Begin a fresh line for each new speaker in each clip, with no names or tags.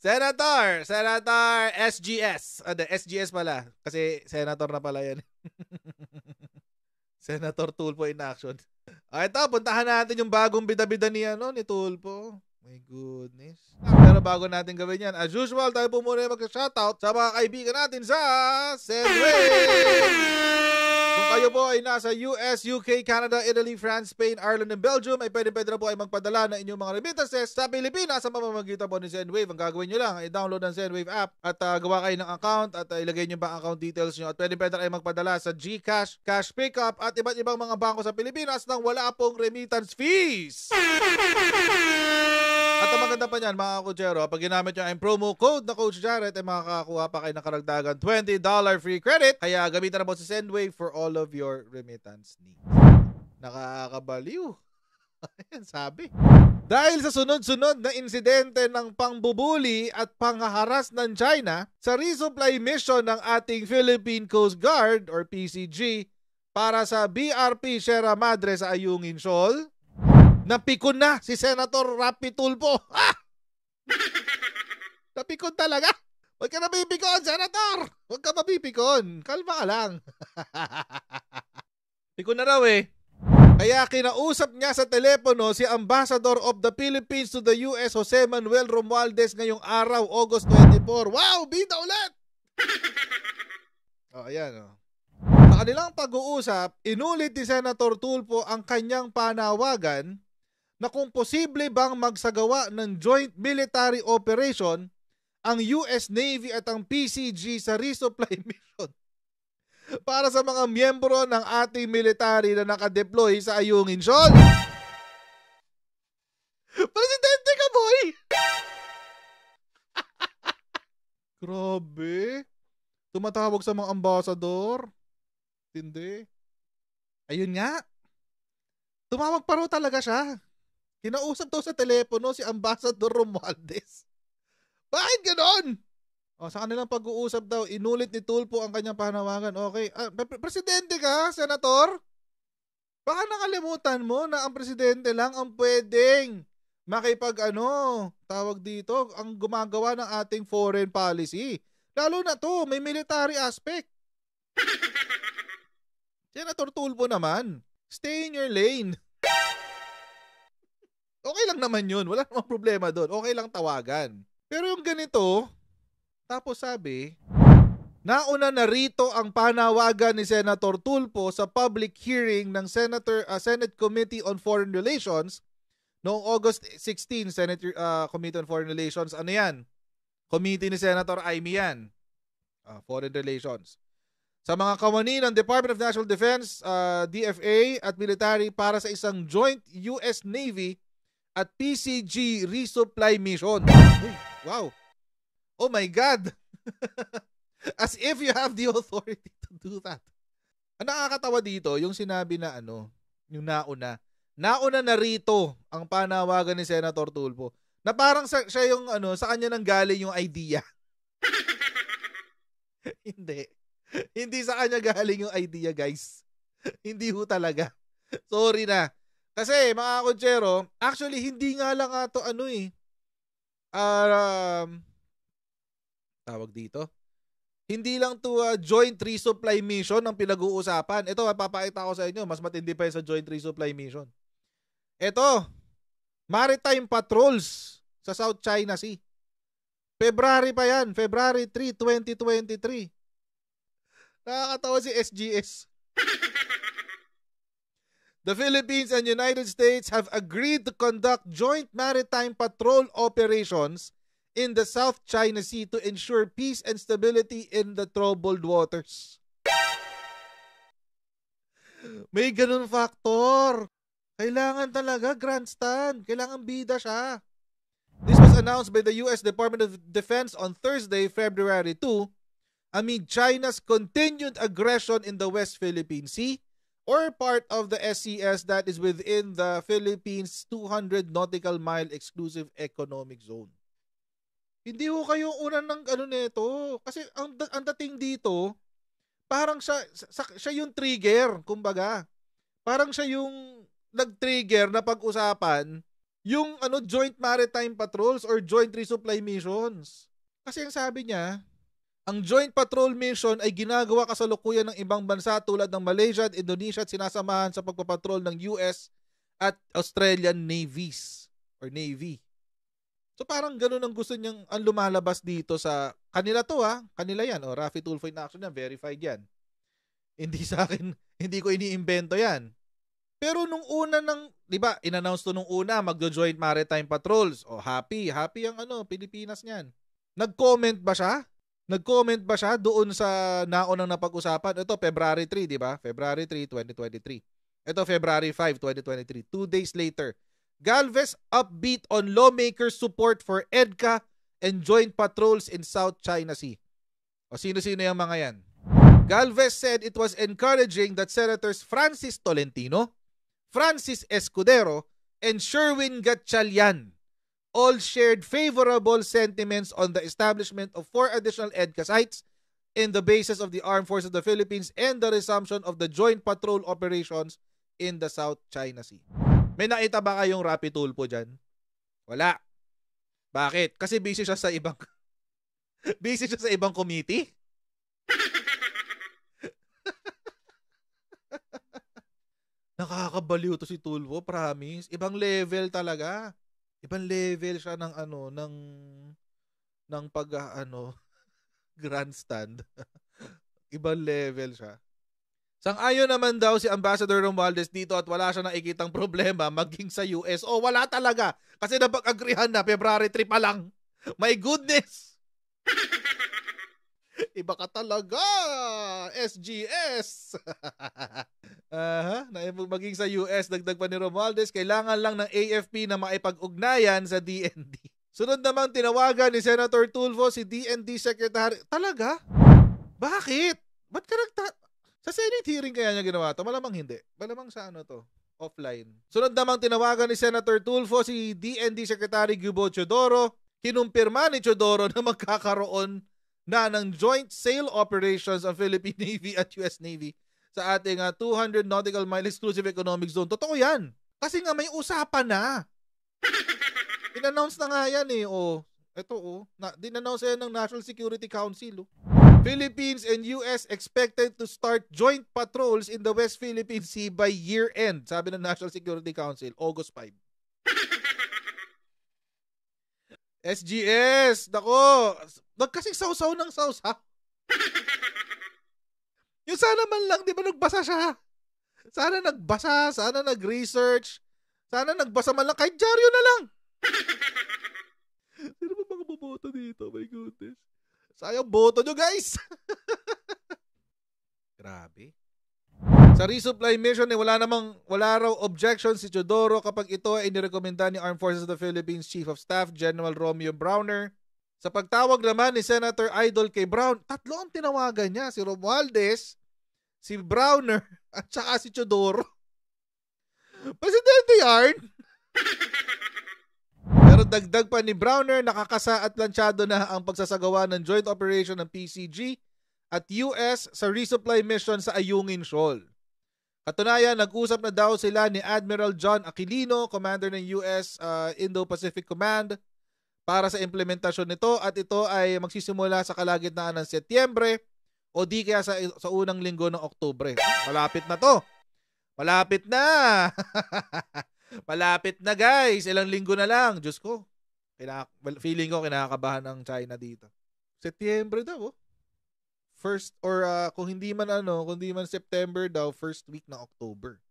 Senator SGS. SGS pala. Kasi Senator na pala yan. Senator Tulfo in action. Ito, puntahan natin yung bagong bida-bida ni Tulfo. My goodness. Pero bago natin gawin yan, as usual, tayo po muna mag-shoutout sa mga kaibigan natin sa Sendwave! Kung kayo po ay nasa US, UK, Canada, Italy, France, Spain, Ireland, and Belgium, ay pwede na po ay magpadala ng inyong mga remittances sa Pilipinas sa pamamagitan po ni Sendwave. Ang gagawin nyo lang ay download ang Sendwave app at gawa kayo ng account at ilagay nyo ba account details nyo at pwede kayo magpadala sa GCash, Cash Pickup at iba't ibang mga bangko sa Pilipinas nang wala pong remittance fees. At ang maganda pa niyan, mga kutsero, pag ginamit nyo ang promo code na Coach Jarrett, ay makakakuha pa kayo ng karagdagan $20 free credit. Kaya gamitan na po si Sendwave for all of your remittance needs. Nakakabaliw. Ayan, sabi. Dahil sa sunod-sunod na insidente ng pangbubuli at panghaharas ng China sa resupply mission ng ating Philippine Coast Guard or PCG para sa BRP Sierra Madre sa Ayungin Shoal, napikon na si Senator Rapi Tulfo. Napikon talaga. Huwag ka mapipikon, Senator. Huwag ka mapipikon. Kalma ka lang. Pikon na raw eh. Kaya kinausap niya sa telepono si Ambassador of the Philippines to the US, Jose Manuel Romualdez, ngayong araw, August 24. Wow, bida ulit. Ayan o. Sa kanilang pag-uusap, inulit ni Senator Tulfo ang kanyang panawagan na kung posible bang magsagawa ng joint military operation ang US Navy at ang PCG sa resupply mission para sa mga miyembro ng ating military na nakadeploy sa Ayungin Shoal. Presidente ka, boy! Grabe. Tumatawag sa mga ambassador. Hindi. Ayun nga. Tumawag pa raw talaga siya. Kinausap daw sa telepono si Ambassador Romualdez. Bakit ganon? Sa kanilang pag-uusap daw, inulit ni Tulfo ang kanyang panawagan. Okay, presidente ka, Senator? Baka nakalimutan mo na ang presidente lang ang pwedeng tawag dito, ang gumagawa ng ating foreign policy. Lalo na to, may military aspect. Senator Tulfo naman, stay in your lane. Okay lang naman yun. Wala namang problema doon. Okay lang tawagan. Pero yung ganito, tapos sabi, nauna na rito ang panawagan ni Senator Tulfo sa public hearing ng Senate Committee on Foreign Relations noong August 16, Senate Committee on Foreign Relations. Ano yan? Committee ni Senator Amy yan. Foreign Relations. Sa mga kawani ng Department of National Defense, DFA at military para sa isang joint US Navy at PCG resupply mission. Uy, wow. Oh my God. As if you have the authority to do that. Ang nakakatawa dito, yung sinabi na yung nauna. Nauna na rito ang panawagan ni Senator Tulfo. Na parang siya yung sa kanya nang galing yung idea. Hindi. Hindi sa kanya galing yung idea, guys. Hindi ho talaga. Sorry na. Kasi mga kutsero, actually hindi nga lang ito tawag dito. Hindi lang to joint resupply mission ang pinag-uusapan. Ito, papakita ko sa inyo, mas matindi pa yun sa joint resupply mission. Ito, maritime patrols sa South China Sea. February pa yan, February 3, 2023. Nakakatawa si SGS. The Philippines and United States have agreed to conduct joint maritime patrol operations in the South China Sea to ensure peace and stability in the troubled waters. May ganun factor. Kailangan talaga grandstand. Kailangan bida siya. This was announced by the US Department of Defense on Thursday, February 2, amid China's continued aggression in the West Philippine Sea, or part of the SCS that is within the Philippines 200 nautical mile exclusive economic zone. Hindi ho kayo una ng nito. Kasi ang dating dito, parang siya yung trigger, kumbaga. Parang siya yung nag-trigger na pag-usapan yung joint maritime patrols or joint resupply missions. Kasi ang sabi niya, ang joint patrol mission ay ginagawa kasalukuyan ng ibang bansa tulad ng Malaysia at Indonesia at sinasamahan sa pagpapatrol ng US at Australian navies or Navy. So parang ganun ang gusto niyang ang lumalabas dito sa kanila to kanila yan. Rafi Tulfo in action yan, verified yan. Hindi sa akin, hindi ko iniimbento yan. Pero nung una di ba, in-announce to nung una, magjo-joint maritime patrols. Happy ang Pilipinas niyan. Nag-comment ba siya? Nag-comment ba siya doon sa naunang napag-usapan? Ito, February 3, di ba? February 3, 2023. Ito, February 5, 2023. 2 days later. Galvez upbeat on lawmakers' support for EDCA and joint patrols in South China Sea. Sino-sino yung mga yan? Galvez said it was encouraging that Senators Francis Tolentino, Francis Escudero, and Sherwin Gatchalian all shared favorable sentiments on the establishment of 4 additional EDCA sites in the bases of the Armed Forces of the Philippines and the resumption of the joint patrol operations in the South China Sea. May nakita ba kayong Rapi Tulfo dyan? Wala. Bakit? Kasi busy siya sa ibang committee? Nakakabaliw to si Tulfo, promise. Ibang level talaga. Ibang level siya ng ng pag grandstand. Ibang level siya. Sang-ayon naman daw si Ambassador Romualdez dito at wala siya nakikitang problema maging sa US. Wala talaga. Kasi napag-agrihan na February 3 pa lang. My goodness! Iba ka talaga! SGS! Maging sa US, dagdag pa ni Romualdez, kailangan lang ng AFP na maipag-ugnayan sa DND. Sunod namang tinawagan ni Senator Tulfo si DND Secretary. Talaga? Bakit? Ba't ka sa Senate hearing kaya niya ginawa to? Malamang hindi. Malamang sa offline. Sunod namang tinawagan ni Senator Tulfo si DND Secretary Gubo Teodoro. Kinumpirma ni Teodoro na magkakaroon na ng joint sail operations ang Philippine Navy at US Navy sa ating 200 nautical mile exclusive economic zone. Totoo yan. Kasi nga may usapan na. In-announce na nga yan din-announce yan ng National Security Council. Philippines and US expected to start joint patrols in the West Philippine Sea by year-end, sabi ng National Security Council, August 5. SGS, nako, nagkasing sausaw ng sausaw. Yung sana man lang, di ba nagbasa siya? Sana nagbasa, sana nag-research, sana nagbasa man lang, kahit dyaryo na lang. Sino ba mga boboto dito? My goodness. Sayang boto nyo, guys. Grabe. Sa resupply mission, wala raw objection si Teodoro kapag ito ay nirekomenda ni Armed Forces of the Philippines Chief of Staff General Romeo Browner. Sa pagtawag naman ni Senator Idol kay Brown, 3 ang tinawagan niya, si Romualdez, si Browner, at saka si Teodoro. Presidente yarn. Pero dagdag pa ni Browner, nakakasa at planchado na ang pagsasagawa ng joint operation ng PCG at US sa resupply mission sa Ayungin Shoal. Katunayan, nag-usap na daw sila ni Admiral John Aquilino, commander ng US Indo-Pacific Command, para sa implementasyon nito at ito ay magsisimula sa kalagitnaan ng Setyembre o di kaya sa unang linggo ng Oktubre. Malapit na to. Malapit na. Malapit na, guys. Ilang linggo na lang. Diyos ko. Feeling ko kinakabahan ang China dito. Setyembre daw. First or kung hindi man September daw, first week ng October.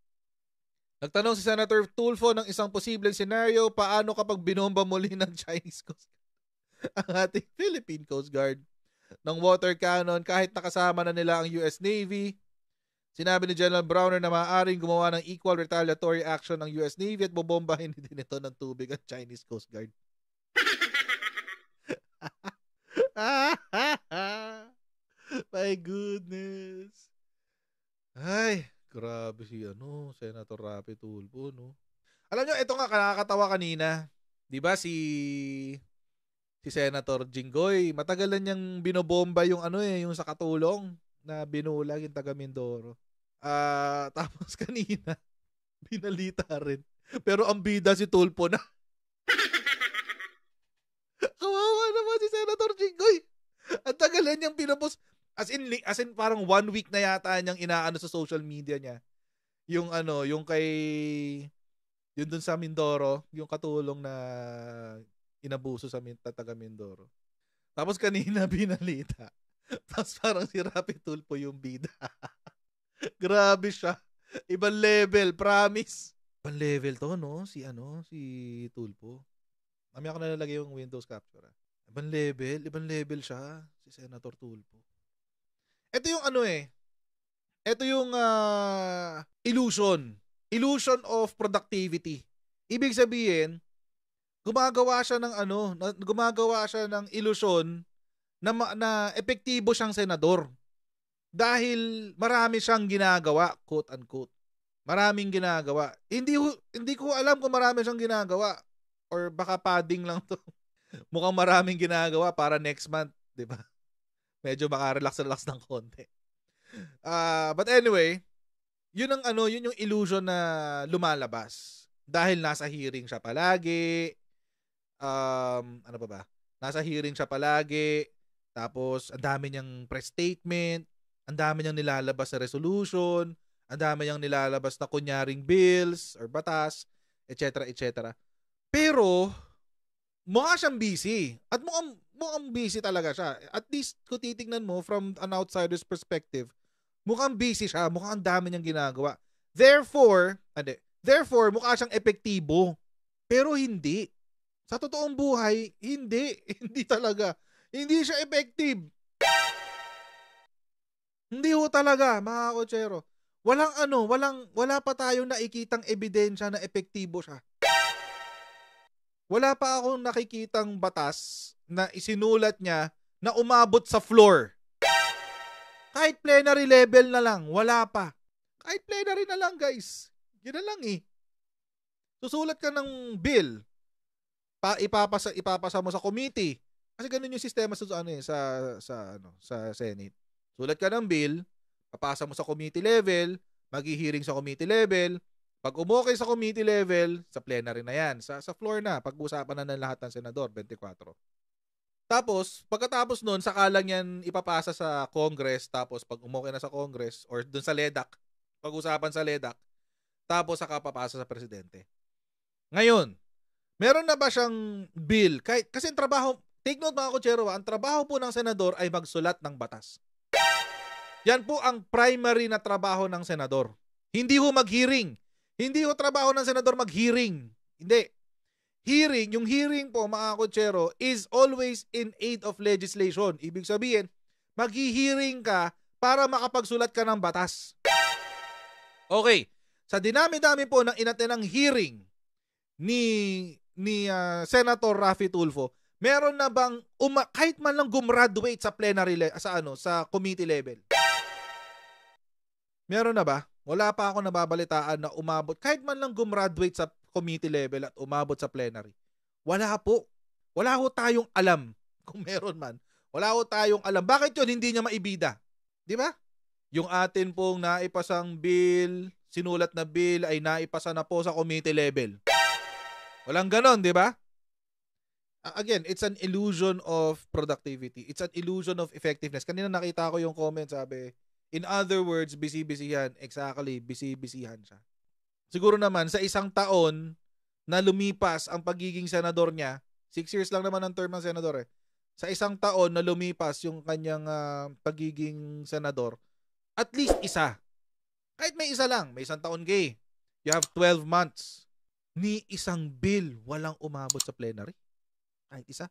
Nagtanong si Senator Tulfo ng isang posibleng senaryo, paano kapag binomba muli ng Chinese Coast Guard ang ating Philippine Coast Guard ng water cannon kahit nakasama na nila ang US Navy. Sinabi ni General Browner na maaaring gumawa ng equal retaliatory action ng US Navy at bobombahin din ito ng tubig ang Chinese Coast Guard. My goodness. Ay, grabe si Senator Rapi Tulfo, no? Alam nyo, ito nga nakakatawa kanina. 'Di ba si Senator Jinggoy, matagal na niyang binobomba yung yung sa Katulong na binulag yung taga Mindoro. Tapos kanina, binalita rin. Pero ang bida si Tulfo na. Bigla niyang pinupost. As in parang 1 week na yata niyang inaano sa social media niya. Yung yung kay yun dun sa Mindoro, yung katulong na inabuso sa taga Mindoro. Tapos kanina binalita. Tapos parang si Rapi Tulfo yung bida. Grabe siya. Ibang level, promise. Ibang level to, no? Si Tulfo. Mamaya ko na nalagay yung Windows capture. Ibang level siya, si Senator Tulfo. Ito yung ito yung illusion. Illusion of productivity. Ibig sabihin, gumagawa siya ng ilusyon na epektibo siyang senador. Dahil marami siyang ginagawa, quote unquote. Maraming ginagawa. Hindi ko alam kung marami siyang ginagawa or baka padding lang to. Mukhang maraming ginagawa para next month, 'di ba? Medyo makarelax-relax ng konti. But anyway, yun yung illusion na lumalabas. Dahil nasa hearing siya palagi. Ano pa ba? Nasa hearing siya palagi. Tapos, ang dami niyang press statement. Ang dami niyang nilalabas na resolution. Ang dami niyang nilalabas na kunyaring bills or batas, etc. etc. Pero, mukha siyang busy. At mukhang busy talaga siya. At least, kung titignan mo from an outsider's perspective, mukhang busy siya. Mukhang ang dami niyang ginagawa. Therefore, mukha siyang epektibo. Pero hindi. Sa totoong buhay, hindi. Hindi talaga. Hindi siya effective. Hindi ho talaga, mga kotsero. Wala pa tayong nakikitang ebidensya na epektibo siya. Wala pa akong nakikitang batas na isinulat niya na umabot sa floor. Kahit plenary level na lang, wala pa. Kahit plenary na lang, guys. Yun na lang eh. Susulat ka ng bill. Ipapasa mo sa committee. Kasi ganun yung sistema sa Senate. Sulat ka ng bill, papasa mo sa committee level, maghihearing sa committee level. Pag umokay sa committee level, sa plenary na yan. Sa floor na, pag-usapan na ng lahat ng senador, 24. Tapos, pagkatapos nun, saka lang yan ipapasa sa Congress. Tapos, pag umokay na sa Congress, or dun sa LEDAC, pag-usapan sa LEDAC, tapos saka papasa sa presidente. Ngayon, meron na ba siyang bill? Kasi ang trabaho, take note mga kotsero, ang trabaho po ng senador ay magsulat ng batas. Yan po ang primary na trabaho ng senador. Hindi ho mag-hearing. Hindi ho trabaho ng senador mag-hearing. Hindi. Yung hearing po mga kotsero is always in aid of legislation. Ibig sabihin, mag-hearing ka para makapagsulat ka ng batas. Okay. Sa dinami-dami po ng inatenang hearing ni Senator Rafi Tulfo, meron na bang kahit man lang gumraduate sa plenary sa committee level? Meron na ba? Wala pa ako nababalitaan na umabot kahit man lang gumraduate sa committee level at umabot sa plenary. Wala po. Wala ho tayong alam kung meron man. Wala ho tayong alam. Bakit yun hindi niya maibida? Di ba? Yung atin pong naipasang bill, sinulat na bill ay naipasa na po sa committee level. Walang ganon, di ba? Again, it's an illusion of productivity. It's an illusion of effectiveness. Kanina nakita ko yung comment, sabi, in other words, busy-busyhan. Exactly, busy-busyhan siya. Siguro naman, sa isang taon na lumipas ang pagiging senador niya, 6 years lang naman ang term ng senador eh. Sa isang taon na lumipas yung kanyang pagiging senador, at least isa. Kahit may isa lang, may isang taon kay. You have 12 months. Ni isang bill walang umabot sa plenary. Kahit isa.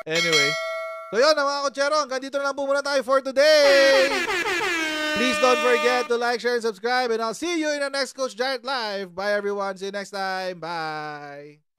Anyway. So yun mga kotsero, hanggang dito na lang po muna tayo for today. Please don't forget to like, share, and subscribe. And I'll see you in the next Coach Giant Live. Bye everyone. See you next time. Bye.